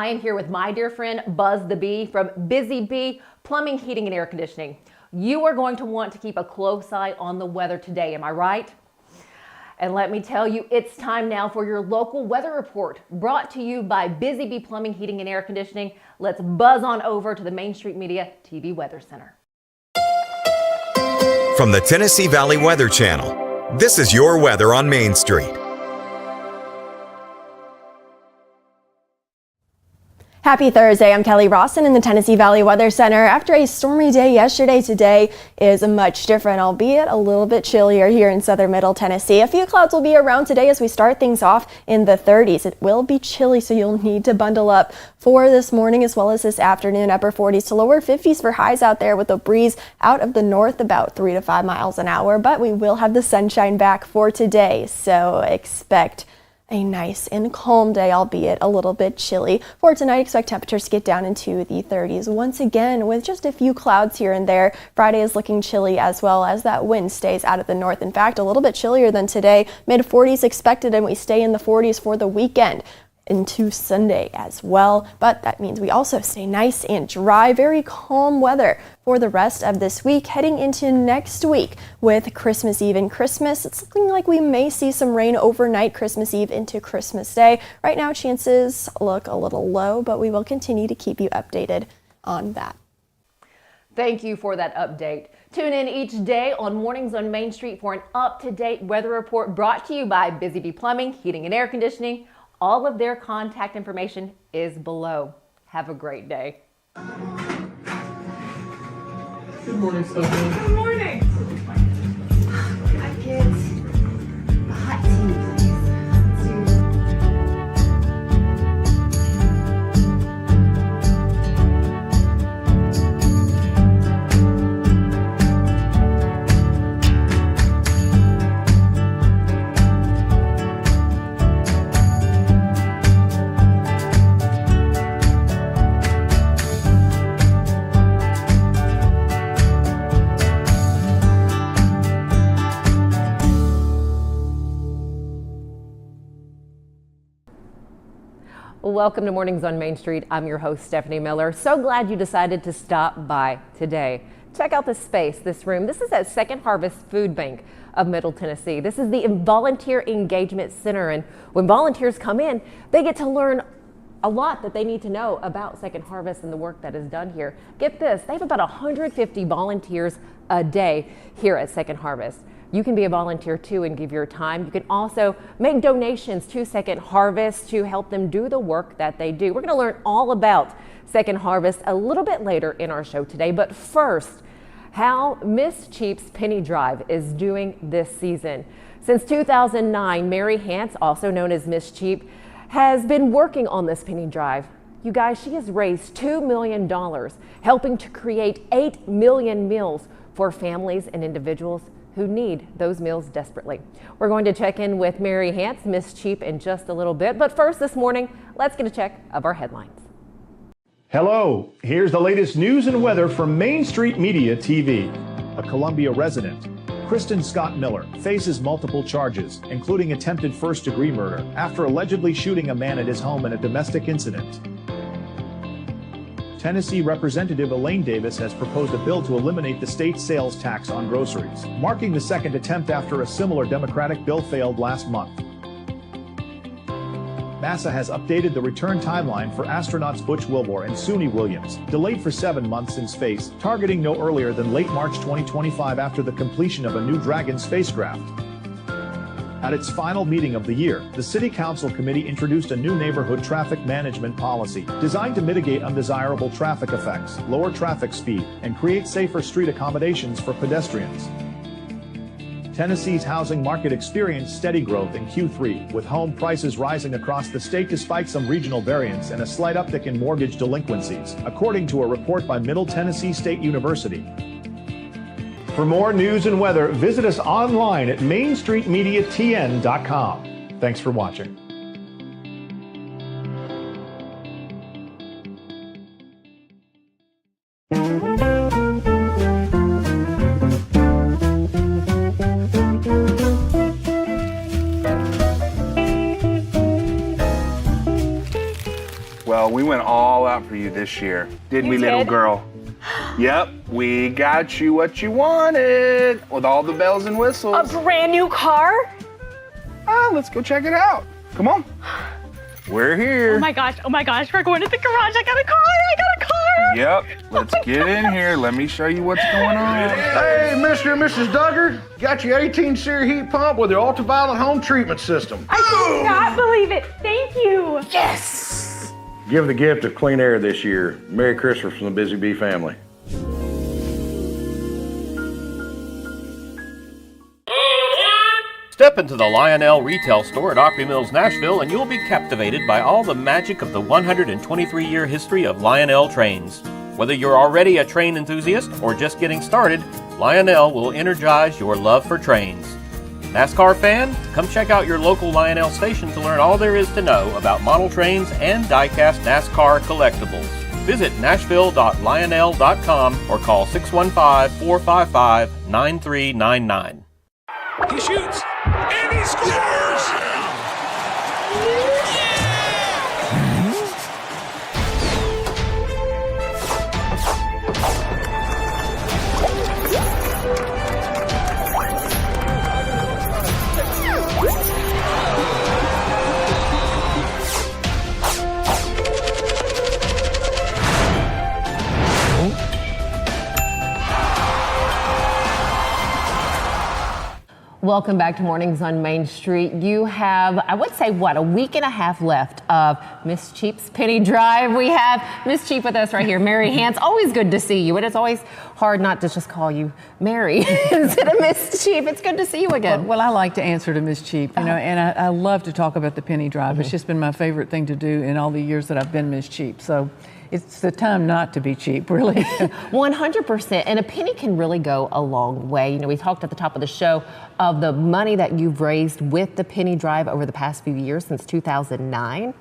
I am here with my dear friend Buzz the Bee from Busy Bee Plumbing, Heating, and Air Conditioning. You are going to want to keep a close eye on the weather today, am I right? And let me tell you, it's time now for your local weather report, brought to you by Busy Bee Plumbing, Heating, and Air Conditioning. Let's buzz on over to the Main Street Media TV Weather Center. From the Tennessee Valley Weather Channel, this is your weather on Main Street. Happy Thursday, I'm Kelly Rawson in the Tennessee Valley Weather Center. After a stormy day yesterday, today is much different, albeit a little bit chillier here in southern middle Tennessee. A few clouds will be around today as we start things off in the 30s. It will be chilly, so you'll need to bundle up for this morning as well as this afternoon. Upper 40s to lower 50s for highs out there with a breeze out of the north about 3 to 5 miles an hour. But we will have the sunshine back for today, so expect a nice and calm day, albeit a little bit chilly. For tonight, expect temperatures to get down into the 30s once again with just a few clouds here and there. Friday is looking chilly as well as that wind stays out of the north. In fact, a little bit chillier than today. Mid 40s expected, and we stay in the 40s for the weekend into Sunday as well. But that means we also stay nice and dry, very calm weather for the rest of this week, heading into next week with Christmas Eve and Christmas. It's looking like we may see some rain overnight, Christmas Eve into Christmas Day. Right now, chances look a little low, but we will continue to keep you updated on that. Thank you for that update. Tune in each day on Mornings on Main Street for an up-to-date weather report brought to you by Busy Bee Plumbing, Heating, and Air Conditioning. All of their contact information is below. Have a great day. Good morning, Stefanie. Good morning. Hi, kids. Hot tea. Welcome to Mornings on Main Street. I'm your host, Stefanie Miller. So glad you decided to stop by today. Check out this space, this room. This is at Second Harvest Food Bank of Middle Tennessee. This is the Volunteer Engagement Center, and when volunteers come in, they get to learn a lot that they need to know about Second Harvest and the work that is done here. Get this, they have about 150 volunteers a day here at Second Harvest. You can be a volunteer too and give your time. You can also make donations to Second Harvest to help them do the work that they do. We're going to learn all about Second Harvest a little bit later in our show today. But first, how Miss Cheap's Penny Drive is doing this season. Since 2009, Mary Hance, also known as Miss Cheap, has been working on this penny drive. You guys, she has raised $2 million, helping to create 8 million meals for families and individuals who need those meals desperately. We're going to check in with Mary Hance, Miss Cheap, in just a little bit. But first this morning, let's get a check of our headlines. Hello, here's the latest news and weather from Main Street Media TV. A Columbia resident, Kristen Scott Miller, faces multiple charges, including attempted first-degree murder, after allegedly shooting a man at his home in a domestic incident. Tennessee Representative Elaine Davis has proposed a bill to eliminate the state sales tax on groceries, marking the second attempt after a similar Democratic bill failed last month. NASA has updated the return timeline for astronauts Butch Wilmore and Suni Williams, delayed for 7 months in space, targeting no earlier than late March 2025 after the completion of a New Dragon spacecraft. At its final meeting of the year, the City Council Committee introduced a new neighborhood traffic management policy designed to mitigate undesirable traffic effects, lower traffic speed, and create safer street accommodations for pedestrians. Tennessee's housing market experienced steady growth in Q3, with home prices rising across the state despite some regional variance and a slight uptick in mortgage delinquencies, according to a report by Middle Tennessee State University. For more news and weather, visit us online at mainstreetmediatn.com. Thanks for watching. Well, we went this year. Didn't we, little girl? Yep, we got you what you wanted with all the bells and whistles. A brand new car? Let's go check it out. Come on. We're here. Oh my gosh, we're going to the garage. I got a car. Yep, let's get in here. Let me show you what's going on. Hey, Mr. and Mrs. Duggar, got your 18 SEER heat pump with your ultraviolet home treatment system. I cannot believe it. Thank you. Yes! Give the gift of clean air this year. Merry Christmas from the Busy Bee family. Step into the Lionel retail store at Opry Mills, Nashville, and you'll be captivated by all the magic of the 123-year history of Lionel trains. Whether you're already a train enthusiast or just getting started, Lionel will energize your love for trains. NASCAR fan? Come check out your local Lionel station to learn all there is to know about model trains and die-cast NASCAR collectibles. Visit nashville.lionel.com or call 615-455-9399. He shoots, and he scores! Welcome back to Mornings on Main Street. You have, I would say, a week and a half left of Miss Cheap's Penny Drive. We have Miss Cheap with us right here, Mary Hance. Always good to see you, and it's always hard not to just call you Mary instead of Miss Cheap. It's good to see you again. Well, I like to answer to Miss Cheap, and I love to talk about the Penny Drive. It's just been my favorite thing to do in all the years that I've been Miss Cheap. So it's the time not to be cheap, really. 100%. And a penny can really go a long way. You know, we talked at the top of the show of the money that you've raised with the Penny Drive over the past few years since 2009.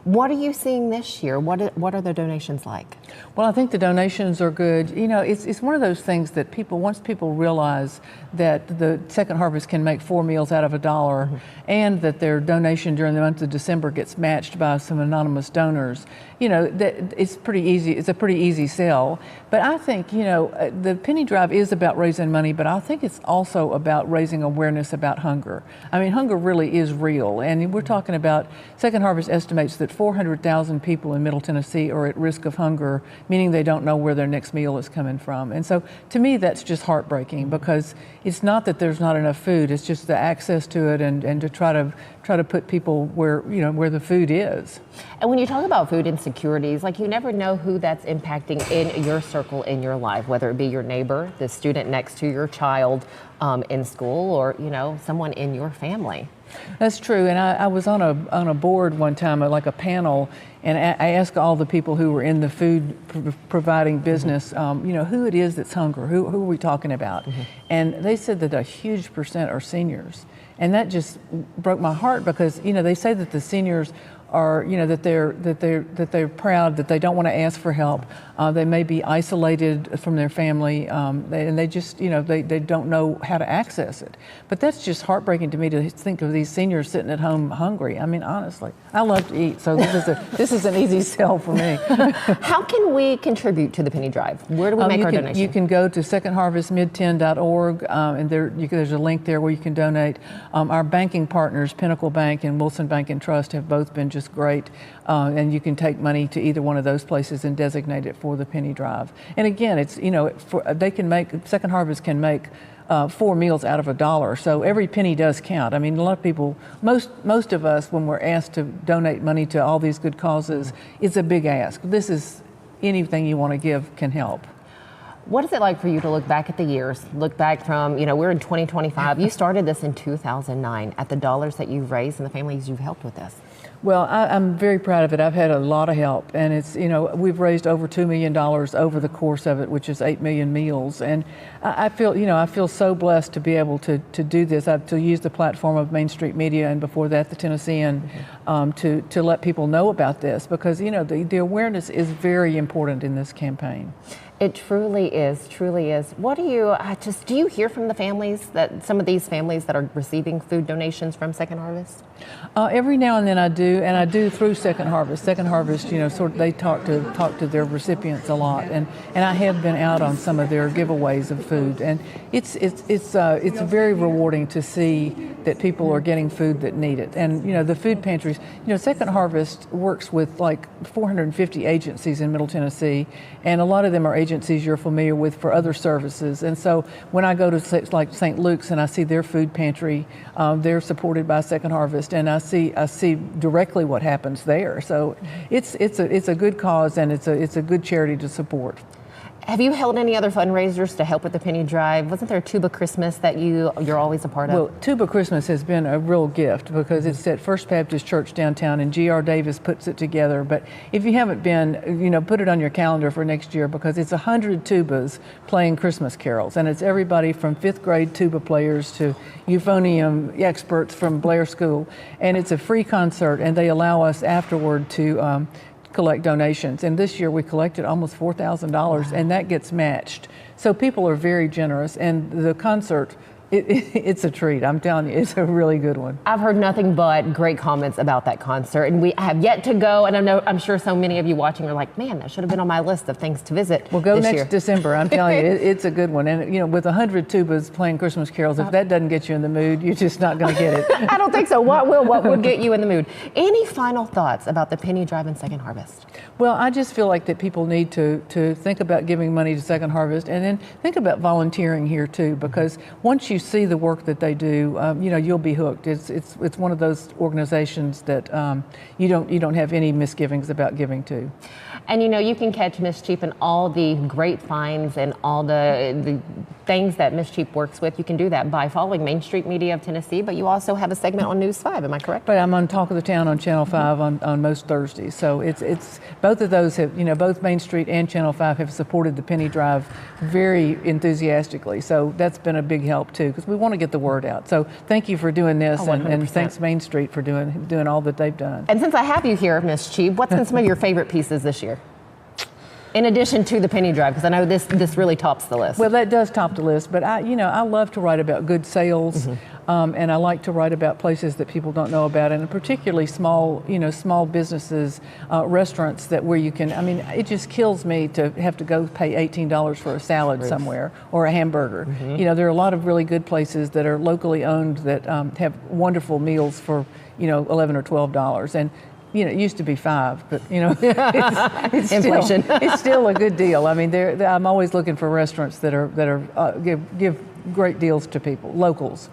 What are you seeing this year? What are the donations like? Well, I think the donations are good. You know, it's one of those things that once people realize that the Second Harvest can make 4 meals out of $1 and that their donation during the month of December gets matched by some anonymous donors, you know, that it's pretty easy. It's a pretty easy sell. But I think, you know, the Penny Drive is about raising money, but I think it's also about raising awareness about hunger. I mean, hunger really is real. And we're talking about, Second Harvest estimates that 400,000 people in Middle Tennessee are at risk of hunger, meaning they don't know where their next meal is coming from. And so to me, that's just heartbreaking, because it's not that there's not enough food, it's just the access to it and to try to put people where, you know, where the food is. And when you talk about food insecurities, like, you never know who that's impacting in your circle, in your life, whether it be your neighbor, the student next to your child in school, or, you know, someone in your family. That's true, and I was on a board one time, like a panel, and I asked all the people who were in the food providing business, you know, who it is that's hungry, who are we talking about? And they said that a huge percent are seniors, and that just broke my heart, because, you know, they say that the seniors are, you know, that they're proud, that they don't want to ask for help. They may be isolated from their family, and they just, you know, they don't know how to access it. But that's just heartbreaking to me, to think of these seniors sitting at home hungry. I mean, honestly, I love to eat, so this is an easy sell for me. How can we contribute to the Penny Drive? Where do we make our donation? You can go to secondharvestmid10.org, and there's a link there where you can donate. Our banking partners, Pinnacle Bank and Wilson Bank and Trust, have both been just great, and you can take money to either one of those places and designate it for the Penny Drive. And again, it's, you know, Second Harvest can make 4 meals out of $1, so every penny does count. I mean, a lot of people, most of us, when we're asked to donate money to all these good causes, it's a big ask. This is, anything you want to give can help. What is it like for you to look back at the years, look back from, you know, we're in 2025. You started this in 2009, at the dollars that you've raised and the families you've helped with this? Well, I'm very proud of it. I've had a lot of help, and it's, you know, we've raised over $2 million over the course of it, which is 8 million meals. And I feel, you know, I feel so blessed to be able to do this, to use the platform of Main Street Media, and before that, the Tennessean, to let people know about this, because, you know, the awareness is very important in this campaign. It truly is, truly is. What do you hear from the families, that some of these families that are receiving food donations from Second Harvest? Every now and then I do, do, and I do through Second Harvest. Second Harvest, sort of they talk to their recipients a lot, and I have been out on some of their giveaways of food, and it's very rewarding to see that people are getting food that need it. And the food pantries, Second Harvest works with like 450 agencies in Middle Tennessee, and a lot of them are agencies you're familiar with for other services. And so when I go to like St. Luke's and I see their food pantry, they're supported by Second Harvest, and I see directly what happens there. So it's a good cause, and it's a good charity to support. Have you held any other fundraisers to help with the penny drive? Wasn't there a Tuba Christmas that you're always a part of? Well, Tuba Christmas has been a real gift because it's at First Baptist Church downtown, and G.R. Davis puts it together. But if you haven't been, put it on your calendar for next year, because it's 100 tubas playing Christmas carols, and it's everybody from 5th grade tuba players to euphonium experts from Blair School, and it's a free concert, and they allow us afterward to collect donations. And this year we collected almost $4,000, and that gets matched. So people are very generous, and the concert, it's a treat. I'm telling you, it's a really good one. I've heard nothing but great comments about that concert, and we have yet to go. And I'm sure so many of you watching are like, man, that should have been on my list of things to visit. We'll go this next year. December. I'm telling you, it's a good one. And with 100 tubas playing Christmas carols, if that doesn't get you in the mood, you're just not going to get it. I don't think so. What would get you in the mood? Any final thoughts about the penny drive and Second Harvest? Well, I just feel like that people need to think about giving money to Second Harvest, and then think about volunteering here too, because once you see the work that they do, you'll be hooked. It's one of those organizations that you don't have any misgivings about giving to. And you can catch Miss Cheap and all the great finds and all the things that Miss Cheap works with. You can do that by following Main Street Media of Tennessee, but you also have a segment on News 5, am I correct? But I'm on Talk of the Town on Channel 5 on most Thursdays. So it's both of those have, both Main Street and Channel 5 have supported the penny drive very enthusiastically. So that's been a big help too, because we want to get the word out. So thank you for doing this, and thanks Main Street for doing all that they've done. And since I have you here, Miss Cheap, what's been some of your favorite pieces this year? In addition to the penny drive, because I know this really tops the list. Well, that does top the list, but I love to write about good sales, and I like to write about places that people don't know about, and particularly small businesses, restaurants where you can. I mean, it just kills me to have to go pay $18 for a salad somewhere or a hamburger. There are a lot of really good places that are locally owned that have wonderful meals for $11 or $12, and it used to be $5, but it's inflation. It's still a good deal. I mean, I'm always looking for restaurants that give great deals to people, locals.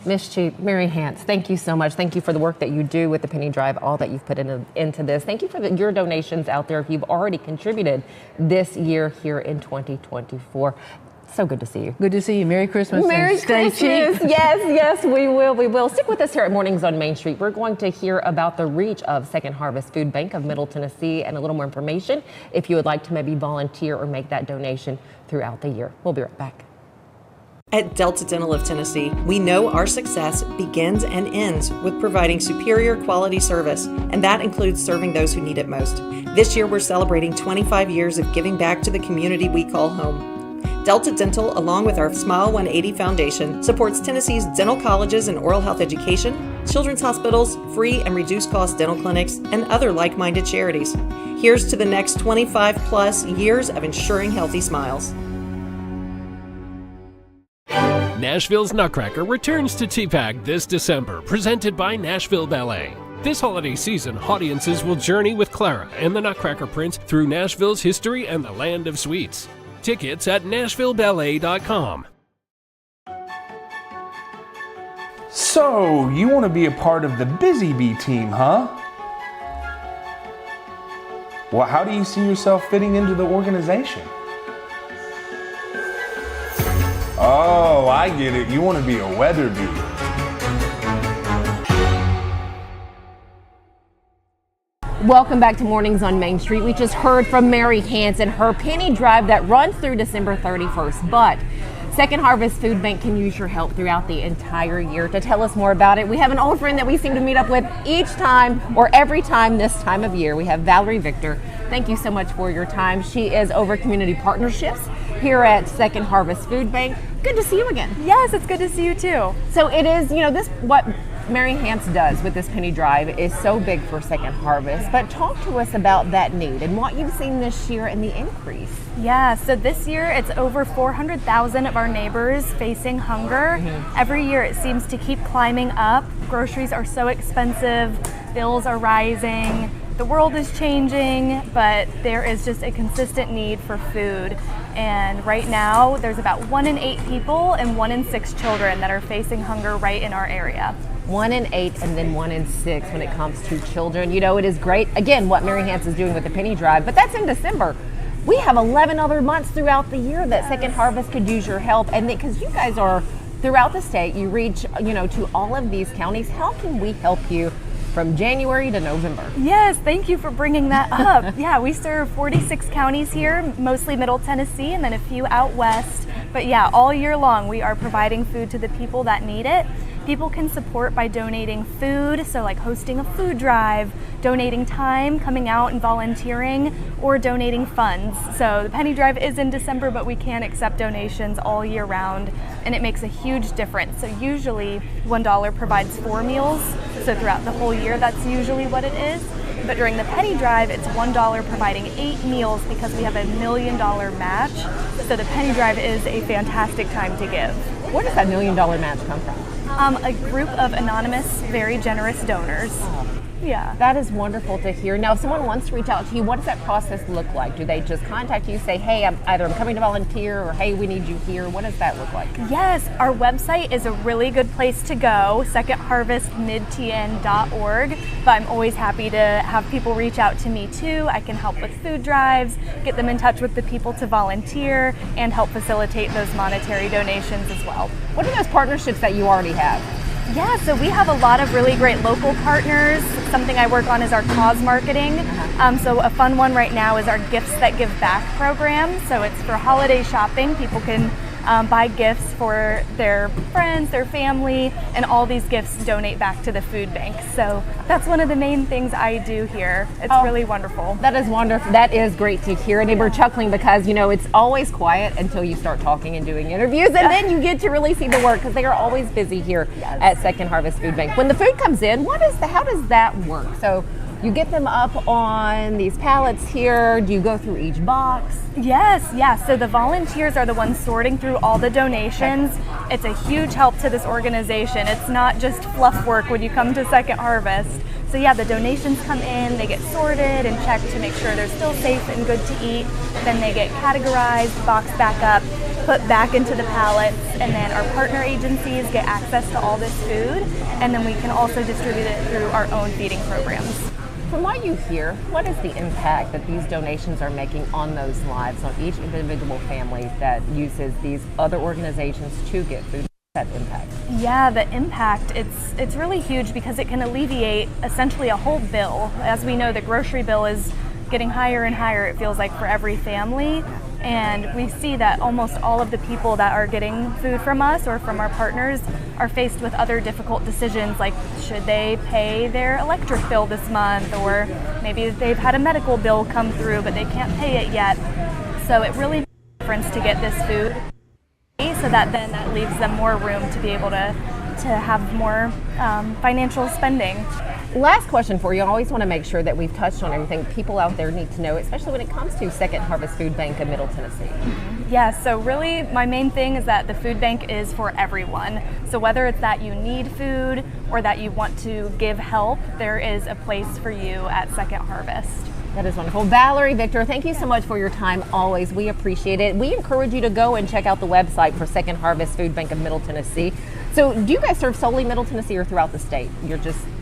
Miss Cheap, Mary Hance, thank you so much. Thank you for the work that you do with the penny drive, all that you've put into this. Thank you for your donations out there if you've already contributed this year here in 2024. So good to see you. Good to see you. Merry Christmas. Merry Stay Christmas. cheap. Yes, we will. Stick with us here at Mornings on Main Street. We're going to hear about the reach of Second Harvest Food Bank of Middle Tennessee and a little more information if you would like to maybe volunteer or make that donation throughout the year. We'll be right back. At Delta Dental of Tennessee, we know our success begins and ends with providing superior quality service, and that includes serving those who need it most. This year, we're celebrating 25 years of giving back to the community we call home. Delta Dental, along with our Smile 180 Foundation, supports Tennessee's dental colleges and oral health education, children's hospitals, free and reduced cost dental clinics, and other like-minded charities. Here's to the next 25 plus years of ensuring healthy smiles. Nashville's Nutcracker returns to TPAC this December, presented by Nashville Ballet. This holiday season, audiences will journey with Clara and the Nutcracker Prince through Nashville's history and the land of sweets. Tickets at NashvilleBallet.com. So, you want to be a part of the Busy Bee team, huh? Well, how do you see yourself fitting into the organization? Oh, I get it. You want to be a weather bee. Welcome back to Mornings on Main Street. We just heard from Mary Hance and her penny drive that runs through December 31st. But Second Harvest Food Bank can use your help throughout the entire year. To tell us more about it, we have an old friend that we seem to meet up with each time or every time this time of year. We have Valerie Victor. Thank you so much for your time. She is over community partnerships here at Second Harvest Food Bank. Good to see you again. Yes, it's good to see you too. So it is, Mary Hance does with this penny drive is so big for Second Harvest, but talk to us about that need and what you've seen this year and the increase. Yeah, so this year it's over 400,000 of our neighbors facing hunger. Every year it seems to keep climbing up. Groceries are so expensive, bills are rising, the world is changing, but there is just a consistent need for food. And right now there's about 1 in 8 people and 1 in 6 children that are facing hunger right in our area. 1 in 8 and then 1 in 6 when it comes to children. You know, it is great, again, what Mary Hance is doing with the penny drive, but that's in December. We have 11 other months throughout the year that Second Harvest could use your help. And because you guys are throughout the state, you reach, you know, to all of these counties. How can we help you from January to November? Yes, thank you for bringing that up. Yeah, we serve 46 counties here, mostly Middle Tennessee and then a few out west. But yeah, all year long we are providing food to the people that need it. People can support by donating food, so like hosting a food drive, donating time, coming out and volunteering, or donating funds. So the penny drive is in December, but we can accept donations all year round, and it makes a huge difference. So usually $1 provides 4 meals, so throughout the whole year that's usually what it is. But during the penny drive, it's $1 providing 8 meals because we have a $1 million match. So the penny drive is a fantastic time to give. Where does that $1 million match come from? A group of anonymous, very generous donors. Yeah. That is wonderful to hear. Now, if someone wants to reach out to you, what does that process look like? Do they just contact you, say, hey, I'm coming to volunteer, or hey, we need you here? What does that look like? Yes, our website is a really good place to go, secondharvestmidtn.org. But I'm always happy to have people reach out to me too. I can help with food drives, get them in touch with the people to volunteer, and help facilitate those monetary donations as well. What are those partnerships that you already have? Yeah, so we have a lot of really great local partners. Something I work on is our cause marketing. So a fun one right now is our Gifts That Give Back program. So it's for holiday shopping. People can buy gifts for their friends, their family, and all these gifts donate back to the food bank. So that's one of the main things I do here. It's really wonderful. That is wonderful. That is great to hear. And we're chuckling because, you know, it's always quiet until you start talking and doing interviews, and then you get to really see the work because they are always busy here at Second Harvest Food Bank. When the food comes in, how does that work? So you get them up on these pallets here. Do you go through each box? Yes. So the volunteers are the ones sorting through all the donations. It's a huge help to this organization. It's not just fluff work when you come to Second Harvest. So yeah, the donations come in, they get sorted and checked to make sure they're still safe and good to eat. Then they get categorized, boxed back up, put back into the pallets, and then our partner agencies get access to all this food, and then we can also distribute it through our own feeding programs. From what you hear, what is the impact that these donations are making on those lives, on each individual family that uses these other organizations to get food? That impact? Yeah, the impact, it's really huge because it can alleviate essentially a whole bill. As we know, the grocery bill is getting higher and higher, it feels like, for every family. And we see that almost all of the people that are getting food from us or from our partners are faced with other difficult decisions, like should they pay their electric bill this month, or maybe they've had a medical bill come through but they can't pay it yet. So it really makes a difference to get this food, so that then that leaves them more room to be able to have more financial spending. Last question for you. I always want to make sure that we've touched on everything people out there need to know, especially when it comes to Second Harvest Food Bank of Middle Tennessee. Yeah, so really my main thing is that the food bank is for everyone. So whether it's that you need food or that you want to give help, there is a place for you at Second Harvest. That is wonderful. Valerie Victor, thank you so much for your time always. We appreciate it. We encourage you to go and check out the website for Second Harvest Food Bank of Middle Tennessee. So do you guys serve solely Middle Tennessee or throughout the state?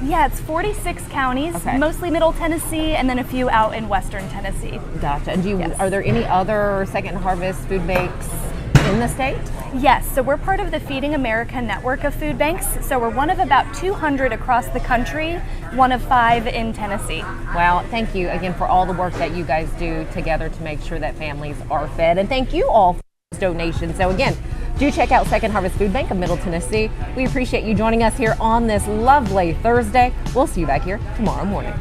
Yeah, it's 46 counties, mostly Middle Tennessee, and then a few out in Western Tennessee. Gotcha. And are there any other Second Harvest food banks in the state? Yes, so we're part of the Feeding America network of food banks. So we're one of about 200 across the country, one of 5 in Tennessee. Wow, thank you again for all the work that you guys do together to make sure that families are fed. And thank you all for those donations. So again, do check out Second Harvest Food Bank of Middle Tennessee. We appreciate you joining us here on this lovely Thursday. We'll see you back here tomorrow morning.